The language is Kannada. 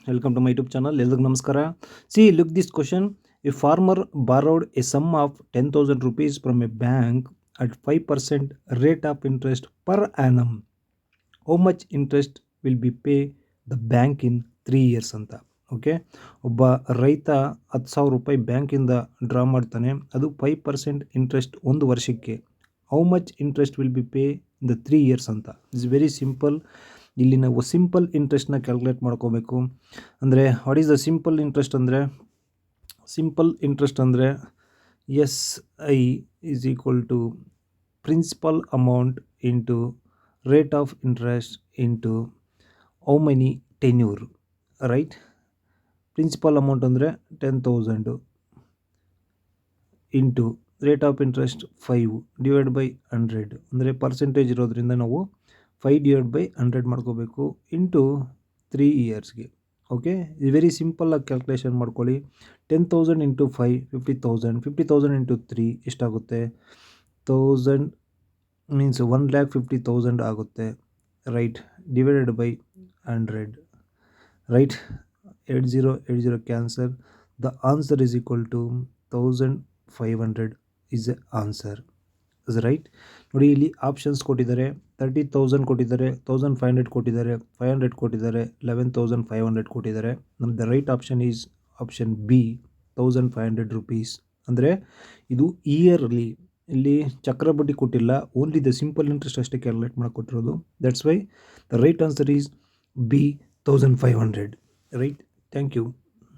Welcome to my YouTube channel. ಎಲ್ರಿಗೂ ನಮಸ್ಕಾರ. See, look this question. A farmer borrowed a sum of 10,000 rupees from a bank at 5% rate of interest per annum. How much interest will be pay the bank in 3 years ಅಂತ. ಓಕೆ, ಒಬ್ಬ ರೈತ 10,000 ರೂಪಾಯಿ ಬ್ಯಾಂಕಿಂದ ಡ್ರಾ ಮಾಡ್ತಾನೆ. ಅದು 5% ಇಂಟ್ರೆಸ್ಟ್ ಒಂದು ವರ್ಷಕ್ಕೆ. How much interest will be pay in the 3 years ಅಂತ. It's very simple. ಇಲ್ಲಿ ನಾವು ಸಿಂಪಲ್ ಇಂಟ್ರೆಸ್ಟ್ನ ಕ್ಯಾಲ್ಕುಲೇಟ್ ಮಾಡ್ಕೋಬೇಕು. ಅಂದರೆ what is the simple interest ಅಂದರೆ S I is equal to principal amount into rate of interest into how many tenure, right. Principal amount ಅಂದರೆ 10,000 into rate of interest 5 divide by 100, ಅಂದರೆ ಪರ್ಸೆಂಟೇಜ್ ಇರೋದ್ರಿಂದ ನಾವು 5 ಡಿವೈಡ್ ಬೈ 100 ಮಾಡ್ಕೋಬೇಕು ಇಂಟು 3 ಇಯರ್ಸ್ಗೆ. ಓಕೆ, ಇದು ವೆರಿ ಸಿಂಪಲ್ಲಾಗಿ ಕ್ಯಾಲ್ಕುಲೇಷನ್ ಮಾಡ್ಕೊಳ್ಳಿ. 10,000 ಇಂಟು 5 50,000, 50,000 ಇಂಟು 3 ಎಷ್ಟಾಗುತ್ತೆ? 1000 ಮೀನ್ಸ್ 1,50,000 ಆಗುತ್ತೆ, right. Divided by 100, right. 80 cancer. The answer is equal to 1,500 is a answer, is right. ನೋಡಿ, ಇಲ್ಲಿ ಆಪ್ಷನ್ಸ್ ಕೊಟ್ಟಿದ್ದಾರೆ. 30,000 ಕೊಟ್ಟಿದ್ದಾರೆ, 1,500 ಕೊಟ್ಟಿದ್ದಾರೆ, 500 ಕೊಟ್ಟಿದ್ದಾರೆ, 11,500 ಕೊಟ್ಟಿದ್ದಾರೆ. ನಮ್ದು right option is option B, 1,500 rupees. ಅಂದರೆ ಇದು ಇಯರ್ಲಿ, ಇಲ್ಲಿ ಚಕ್ರಬಡ್ಡಿ ಕೊಟ್ಟಿಲ್ಲ, ಓನ್ಲಿ ದ ಸಿಂಪಲ್ ಇಂಟ್ರೆಸ್ಟ್ ಅಷ್ಟೇ ಕ್ಯಾಲ್ಕುಲೇಟ್ ಮಾಡಿಕೊಟ್ಟಿರೋದು. That's why the right answer is B, 1,500, right. Thank you.